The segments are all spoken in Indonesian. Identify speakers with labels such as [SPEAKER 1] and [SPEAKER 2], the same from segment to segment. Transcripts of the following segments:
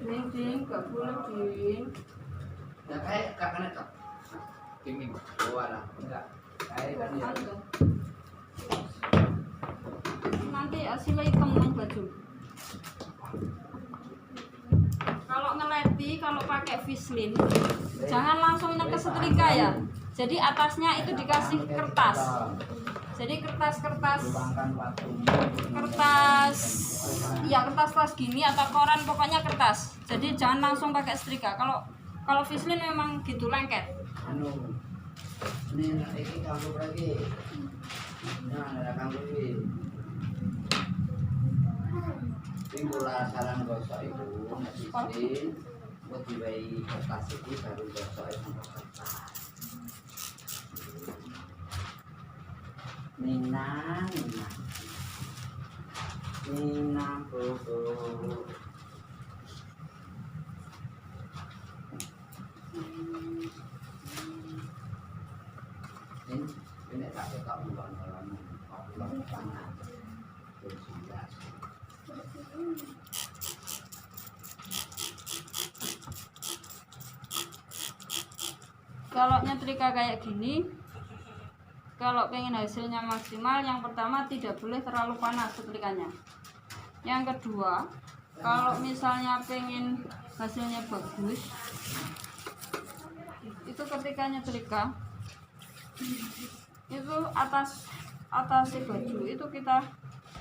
[SPEAKER 1] Din, gak boleh Din.
[SPEAKER 2] Ya kayak kakaknya tak. Ini wala enggak. Kayak kan ya.
[SPEAKER 1] Nanti hasilnya hitam nih baju. Kalau ngeleti, kalau pakai Vaseline, jangan langsung ke setrika ya. Jadi atasnya itu dikasih kertas. Jadi kertas, ya kertas gini atau koran, pokoknya kertas. Jadi jangan langsung pakai setrika. Kalau Vaseline memang gitu lengket.
[SPEAKER 2] Anu. Ini kamu lagi. Nah, ada kamu ini. Timbullah saran gosok itu nasisin buat dibayi kertas itu baru gosok itu kertas. Minang koko. Ini tak tetap bulan
[SPEAKER 1] Kalau nyetrika kayak gini, kalau pengen hasilnya maksimal, yang pertama tidak boleh terlalu panas setrikanya. Yang kedua, kalau misalnya pengen hasilnya bagus, itu ketika nyetrika itu atas baju itu kita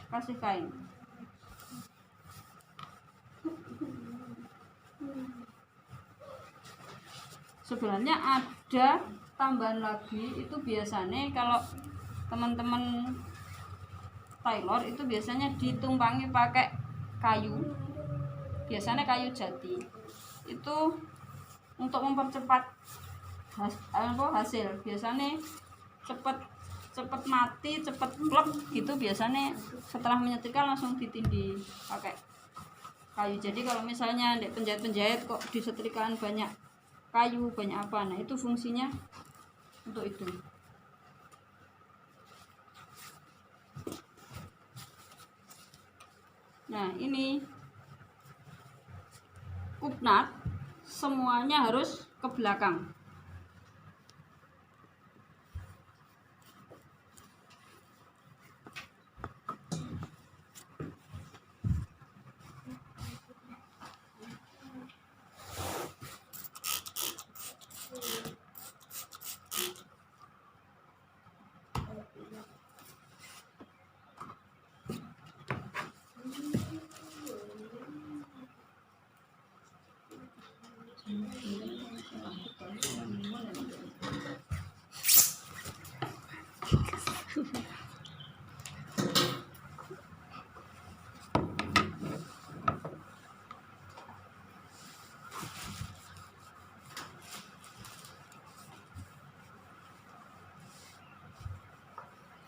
[SPEAKER 1] kasih kain. Sebenarnya ada tambahan lagi, itu biasanya kalau teman-teman tailor itu biasanya ditumpangi pakai kayu, biasanya kayu jati. Itu untuk mempercepat hasil, biasanya cepet mati, cepet plek gitu. Biasanya setelah menyetrika langsung ditindih pakai kayu. Jadi kalau misalnya di penjahit kok di setrikaan banyak kayu, banyak apa, nah itu fungsinya untuk itu. Nah ini kupnat semuanya harus ke belakang.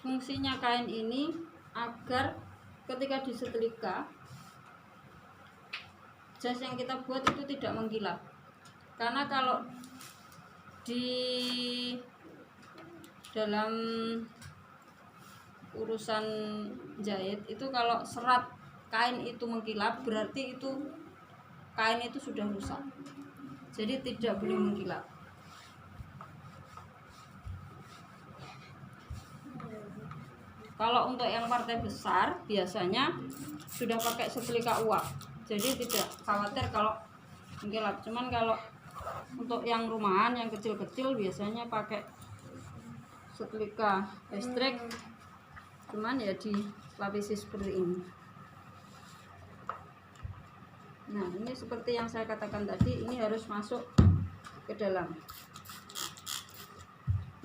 [SPEAKER 1] Fungsinya kain ini agar ketika disetrika jas yang kita buat itu tidak mengkilap. Karena kalau di dalam urusan jahit itu, kalau serat kain itu mengkilap, berarti itu kain itu sudah rusak. Jadi tidak boleh mengkilap. Kalau untuk yang partai besar biasanya sudah pakai setrika uap, jadi tidak khawatir kalau mengkilap. Cuman kalau untuk yang rumahan, yang kecil-kecil biasanya pakai setrika listrik, cuman ya dilapisi seperti ini. Nah ini seperti yang saya katakan tadi, ini harus masuk ke dalam.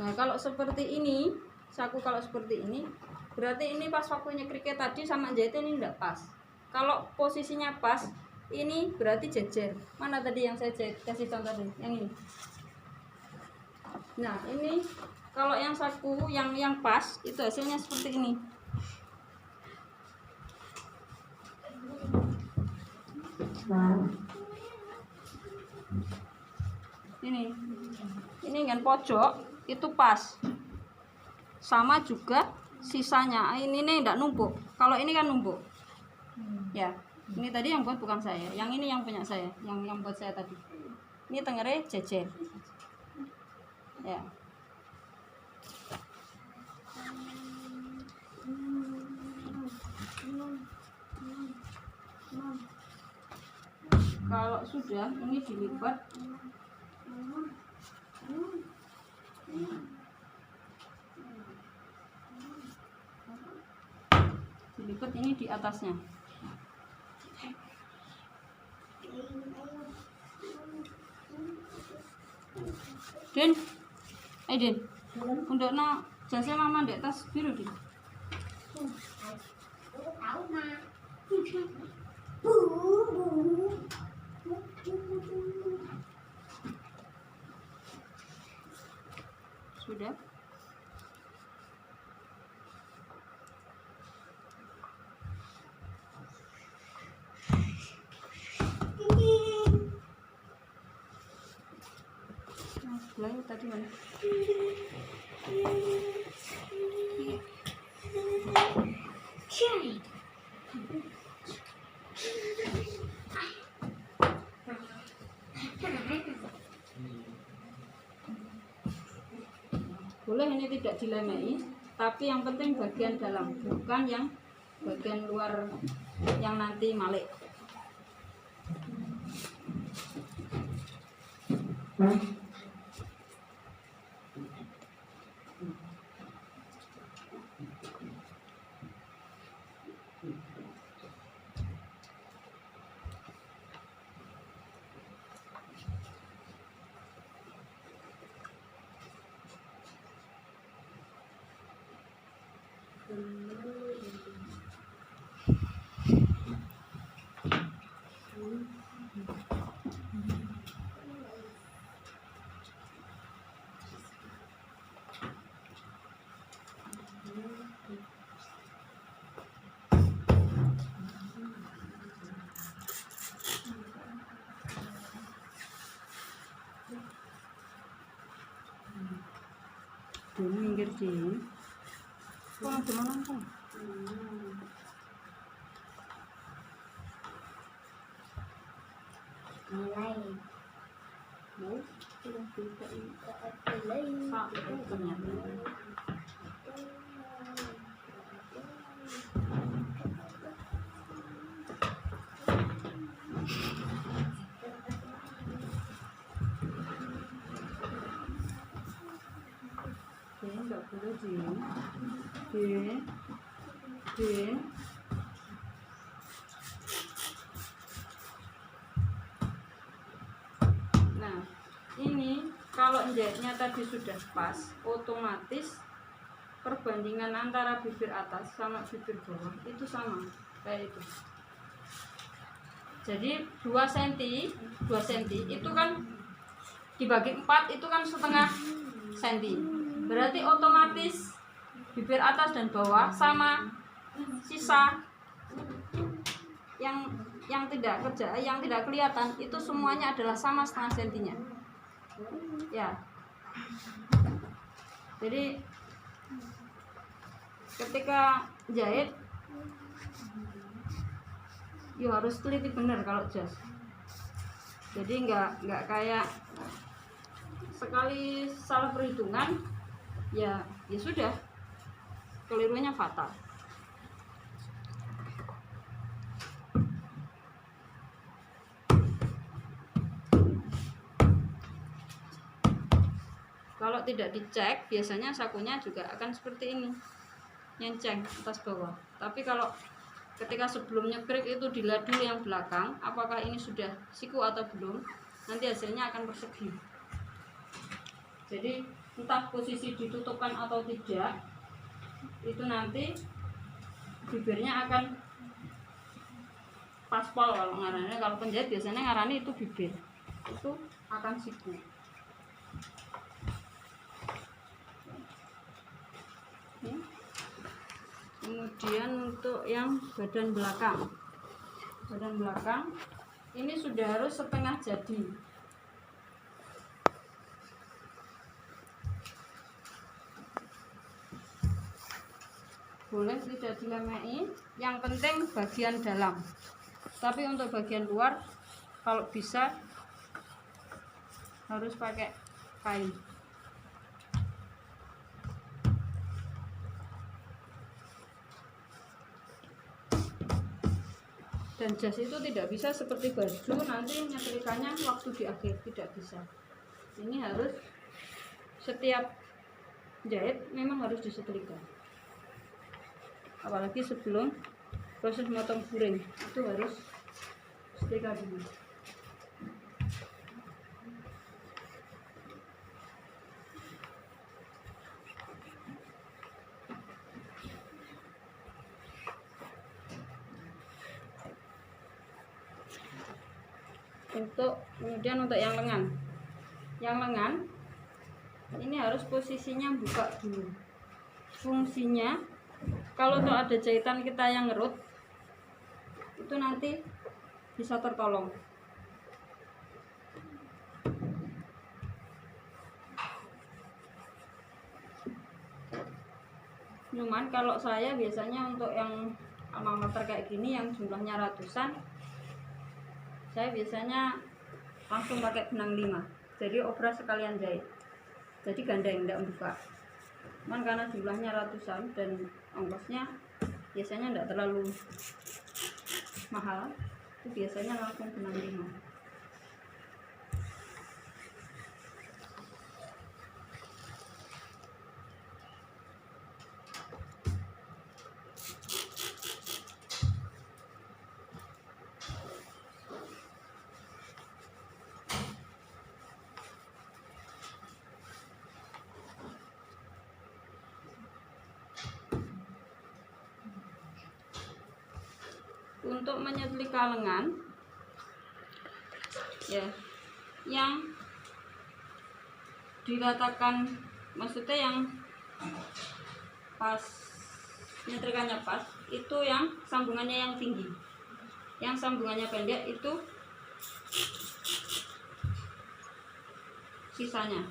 [SPEAKER 1] Nah kalau seperti ini, saku kalau seperti ini, berarti ini pas waktu nyetrika tadi sama jahitnya ini enggak pas. Kalau posisinya pas, ini berarti jejer. Mana tadi yang saya kasih contoh tadi? Yang ini. Nah ini kalau yang saku yang pas itu hasilnya seperti ini. Ini kan pojok itu pas, sama juga sisanya ini nih enggak numpuk. Kalau ini kan numpuk ya, Ini tadi yang buat bukan saya, yang ini yang punya saya, yang buat saya tadi. Ini tengernya jejer. Ya. Kalau sudah ini dilipat, ini di atasnya. Den, Den, untuk jasnya mama di tas biru din. Sudah. Sebelahnya tadi mana? Boleh ini tidak dilemei, tapi yang penting bagian dalam, bukan yang bagian luar yang nanti malik. Minggir sini. Kok gimana kok?
[SPEAKER 3] Mulai.
[SPEAKER 1] Mau sudah kita enggak boleh din. Nah, ini kalau jahitnya tadi sudah pas, otomatis perbandingan antara bibir atas sama bibir bawah itu sama kayak itu. Jadi 2 cm itu kan dibagi 4 itu kan setengah senti. Berarti otomatis bibir atas dan bawah sama, sisa yang tidak kelihatan itu semuanya adalah sama setengah sentinya. Ya. Jadi ketika jahit ya harus teliti benar kalau jas. Jadi nggak kayak sekali salah perhitungan ya sudah, kelirunya fatal. Kalau tidak dicek biasanya sakunya juga akan seperti ini, nyenceng atas bawah. Tapi kalau ketika sebelum nyekrik itu dilihat dulu yang belakang apakah ini sudah siku atau belum, nanti hasilnya akan persegi. Jadi entah posisi ditutupkan atau tidak, itu nanti bibirnya akan paspol kalau ngarannya. Kalau penjahit biasanya ngarani itu bibir, itu akan siku. Ya. Kemudian untuk yang badan belakang ini sudah harus setengah jadi. Boleh tidak dilemei, yang penting bagian dalam. Tapi untuk bagian luar kalau bisa harus pakai kain. Dan jas itu tidak bisa seperti baju nanti nyetrikanya waktu di akhir, tidak bisa. Ini harus setiap jahit memang harus disetrika. Apalagi sebelum proses motong furing itu harus setrika dulu. Kemudian untuk yang lengan ini harus posisinya buka dulu. Fungsinya kalau tuh ada jahitan kita yang ngerut itu nanti bisa tertolong. Cuman kalau saya biasanya untuk yang alma mater kayak gini yang jumlahnya ratusan, saya biasanya langsung pakai benang 5. Jadi obras sekalian jahit. Jadi gandeng, tidak buka. Cuman karena jumlahnya ratusan dan ongkosnya biasanya tidak terlalu mahal, itu biasanya langsung benang 5. Untuk menyetrika lengan ya, yang diratakan, maksudnya yang pas nyetrikannya pas itu yang sambungannya yang tinggi. Yang sambungannya pendek itu sisanya.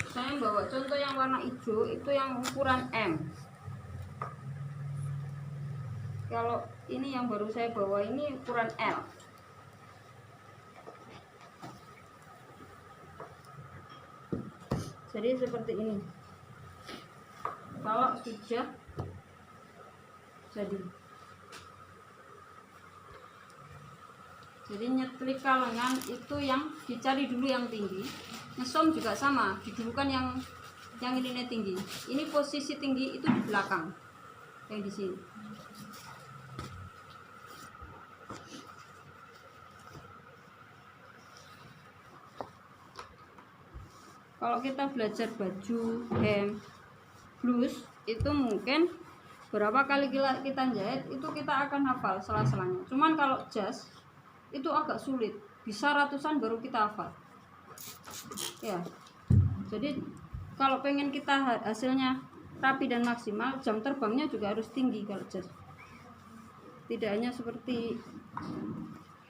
[SPEAKER 1] Saya bawa contoh yang warna hijau itu yang ukuran M. Kalau ini yang baru saya bawa ini ukuran L. Jadi seperti ini. Kalau sudah jadi nyetrika lengan itu yang dicari dulu yang tinggi. Ngesom juga sama, didudukan yang ini tinggi. Ini posisi tinggi itu di belakang, yang di sini. Kalau kita belajar baju, hem, blus itu mungkin berapa kali kita jahit itu kita akan hafal sela-selanya. Cuman kalau jas itu agak sulit, bisa ratusan baru kita hafal. Ya, jadi kalau pengen kita hasilnya rapi dan maksimal, jam terbangnya juga harus tinggi kalau jas. Tidak hanya seperti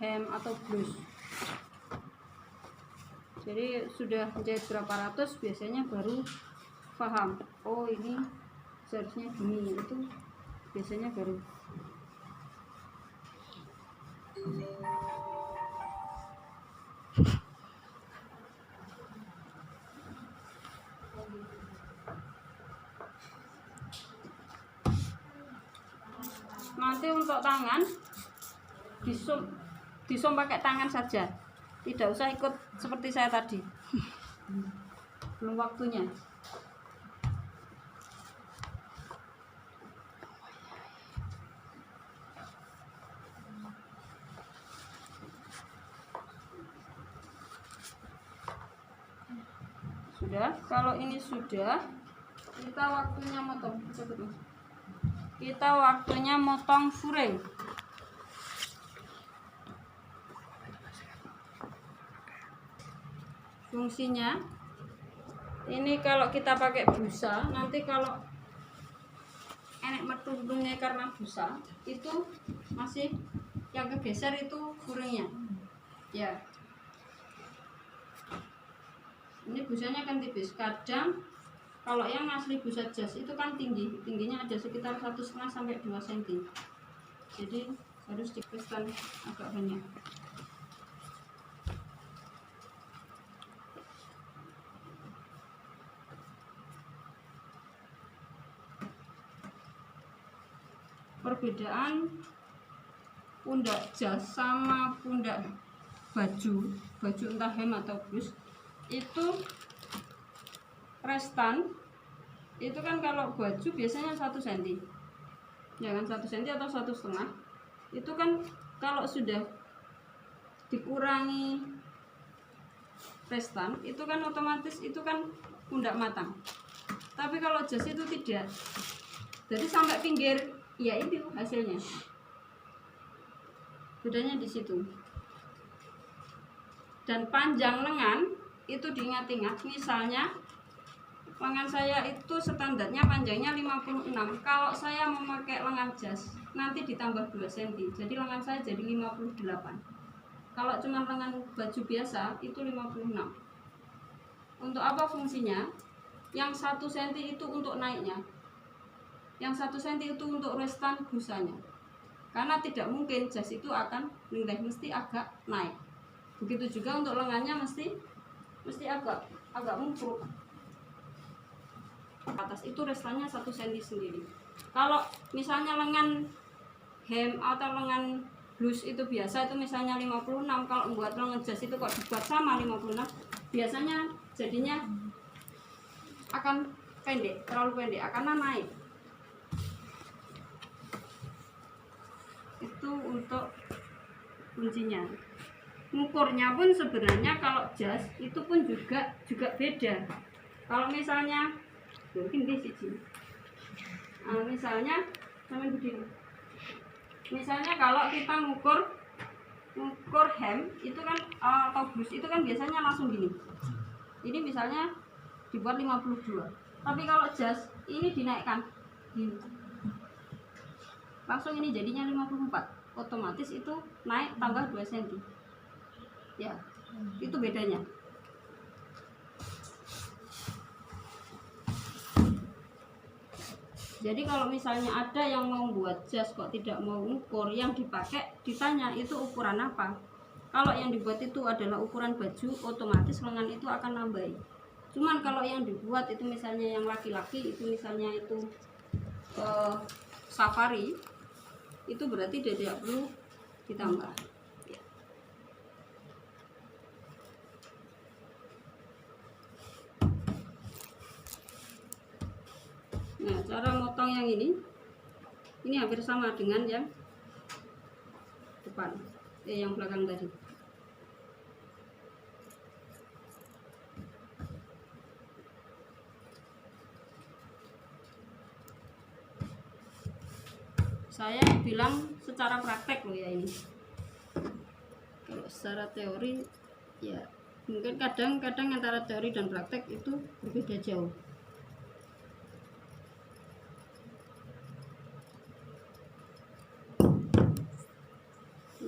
[SPEAKER 1] hem atau blus. Jadi sudah jahit berapa ratus biasanya baru paham. Oh ini seharusnya gini, itu biasanya baru. Nanti untuk tangan disum pakai tangan saja, tidak usah ikut seperti saya tadi. Belum waktunya. Sudah, kalau ini sudah, kita waktunya motong. Kita waktunya motong furing. Fungsinya ini kalau kita pakai busa, nanti kalau enek metundungnya karena busa, itu masih yang kegeser itu furingnya. Ya. Ini busanya kan tipis. Kadang kalau yang asli busa jas itu kan tingginya ada sekitar 1,5 sampai 2 cm. Jadi harus dipiskan agak banyak. Perbedaan pundak jas sama pundak baju entah hem atau blus itu restan itu kan, kalau baju biasanya 1 cm, ya kan, 1 cm atau 1,5. Itu kan kalau sudah dikurangi restan itu kan otomatis itu kan pundak matang. Tapi kalau jas itu tidak, jadi sampai pinggir, ya itu hasilnya. Bedanya di situ. Dan panjang lengan itu diingat-ingat, misalnya lengan saya itu standarnya panjangnya 56. Kalau saya memakai lengan jas nanti ditambah 2 cm, jadi lengan saya jadi 58. Kalau cuma lengan baju biasa itu 56. Untuk apa fungsinya? Yang 1 cm itu untuk naiknya, yang 1 cm itu untuk restan busanya. Karena tidak mungkin jas itu akan nilai, mesti agak naik. Begitu juga untuk lengannya mesti agak mungkruk. Atas itu restannya 1 cm sendiri. Kalau misalnya lengan hem atau lengan blus itu biasa itu misalnya 56, kalau buat lengan jas itu kok dibuat sama 56, biasanya jadinya akan pendek, terlalu pendek, karena naik. Itu untuk kuncinya. Ngukurnya pun sebenarnya kalau jas itu pun juga beda. Kalau misalnya mungkin di sini, misalnya sama begini. Misalnya kalau kita ngukur hem itu kan atau blus itu kan biasanya langsung gini. Ini misalnya dibuat 52. Tapi kalau jas ini dinaikkan gini. Langsung ini jadinya 54. Otomatis itu naik tambah 2 cm. Ya, itu bedanya. Jadi kalau misalnya ada yang mau buat jas kok tidak mau ukur, yang dipakai ditanya itu ukuran apa. Kalau yang dibuat itu adalah ukuran baju, otomatis lengan itu akan nambahi. Cuman kalau yang dibuat itu misalnya yang laki-laki itu misalnya itu safari, itu berarti tidak perlu ditambah. Nah, cara motong yang ini hampir sama dengan yang depan, yang belakang tadi. Saya bilang secara praktek loh ya ini. Kalau secara teori ya mungkin kadang-kadang antara teori dan praktek itu berbeda jauh.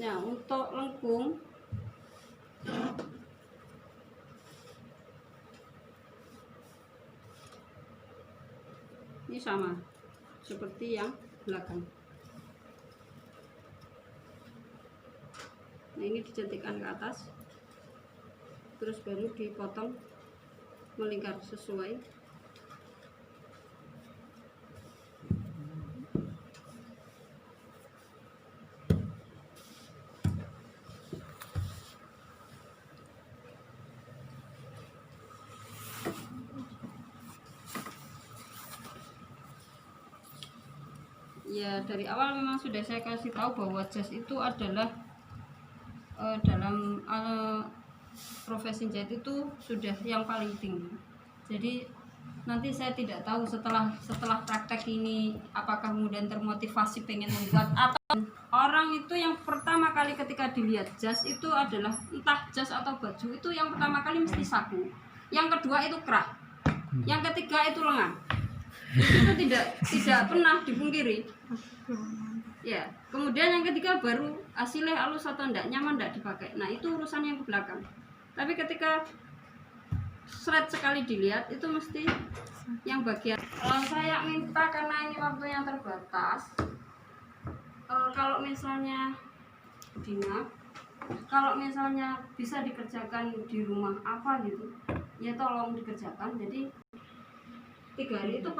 [SPEAKER 1] Nah, untuk lengkung ini sama seperti yang belakang. Nah, ini dicantikkan ke atas, terus baru dipotong melingkar sesuai. Ya, dari awal memang sudah saya kasih tahu bahwa jas itu adalah dalam profesi jahit itu sudah yang paling tinggi. Jadi nanti saya tidak tahu setelah praktek ini apakah kemudian termotivasi pengen membuat, atau orang itu yang pertama kali ketika dilihat jas itu adalah entah jas atau baju, itu yang pertama kali mesti saku, yang kedua itu kerak, yang ketiga itu lengan. itu tidak pernah dipungkiri. Ya, kemudian yang ketiga baru hasilnya halus atau enggak, nyaman enggak dipakai. Nah, itu urusan yang ke belakang. Tapi ketika shred sekali dilihat itu mesti yang bagian. Saya minta karena ini waktunya terbatas. Kalau misalnya Dina, kalau misalnya bisa dikerjakan di rumah apa gitu, ya tolong dikerjakan. Jadi 3 hari itu